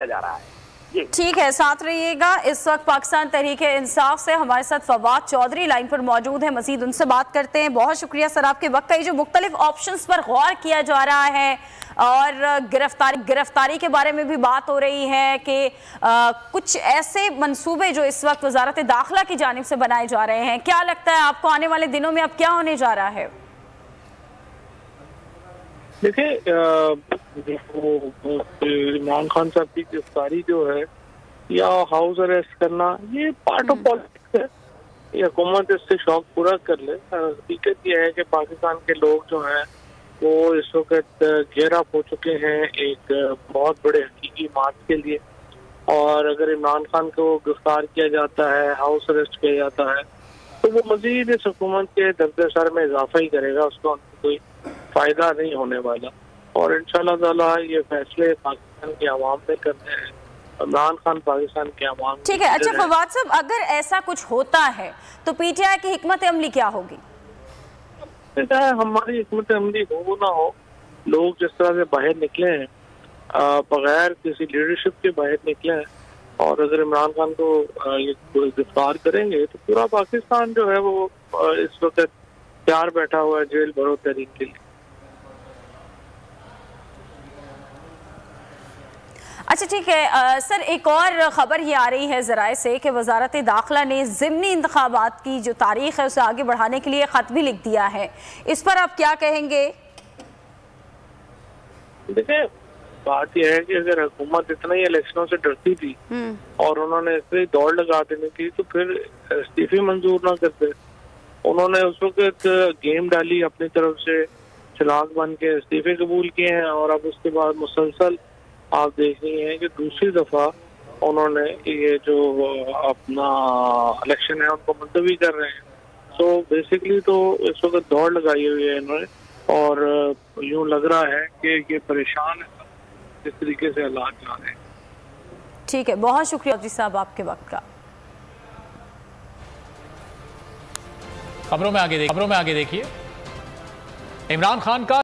जा रहा है। ठीक है, साथ रहिएगा। इस वक्त पाकिस्तान तहरीके इंसाफ से हमारे साथ फवाद चौधरी लाइन पर मौजूद है, मजीद उनसे बात करते हैं। बहुत शुक्रिया सर आपके वक्त का। ये जो मुख्तलिफ ऑप्शंस पर गौर किया जा रहा है और गिरफ्तारी के बारे में भी बात हो रही है कि कुछ ऐसे मंसूबे जो इस वक्त वजारत दाखिला की जानिब से बनाए जा रहे हैं, क्या लगता है आपको आने वाले दिनों में अब क्या होने जा रहा है? देखिए, इमरान खान साहब की गिरफ्तारी जो है या हाउस अरेस्ट करना, ये पार्ट ऑफ पॉलिटिक्स है। ये हुकूमत इससे शौक पूरा कर ले। हकीकत यह है कि पाकिस्तान के लोग जो हैं वो इस वक्त गियर अप हो चुके हैं एक बहुत बड़े हकीकी मार्च के लिए। और अगर इमरान खान को गिरफ्तार किया जाता है, हाउस अरेस्ट किया जाता है, तो वो मजीद इस हुकूमत के दर्द सर में इजाफा ही करेगा, उसको कोई फायदा नहीं होने वाला। और इंशाल्लाह ताला ये फैसले पाकिस्तान के अवाम ने करने हैं, इमरान खान पाकिस्तान के अवाम। ठीक है, अच्छा फवाद साहब, अगर ऐसा कुछ होता है तो पीटीआई की हिकमत अमली क्या होगी? हमारी हिकमत अमली हो ना हो, लोग जिस तरह से बाहर निकले हैं, बगैर किसी लीडरशिप के बाहर निकले हैं, और अगर इमरान खान को ये गिरफ्तार करेंगे तो पूरा पाकिस्तान जो है वो इस वक्त तैयार बैठा हुआ है जेल भरो तहरीक के लिए। अच्छा ठीक है सर, एक और ख़बर ये आ रही है ज़राए से कि वजारत दाखिला ने ज़िमनी इंतखाबात की जो तारीख है उसे आगे बढ़ाने के लिए ख़त भी लिख दिया है। इस पर आप क्या कहेंगे? देखिए, बात यह है कि अगर हुकूमत इतना ही इलेक्शनों से डरती थी और उन्होंने इतनी दौड़ लगा देनी थी तो फिर इस्तीफे मंजूर ना करते। उन्होंने उस वक्त गेम डाली अपनी तरफ से, चलाक बन के इस्तीफे कबूल किए हैं, और अब उसके बाद मुसलसल आप देख रही हैं कि दूसरी दफा उन्होंने ये जो अपना इलेक्शन है उनको मुलतवी कर रहे हैं। तो बेसिकली तो इस वक्त दौड़ लगाई हुई है इन्होंने, और यूं लग रहा है कि ये परेशान है जिस तरीके से हालात जा रहे हैं। ठीक है, बहुत शुक्रिया जी साहब आपके वक्त का। खबरों में आगे देखिए, इमरान खान का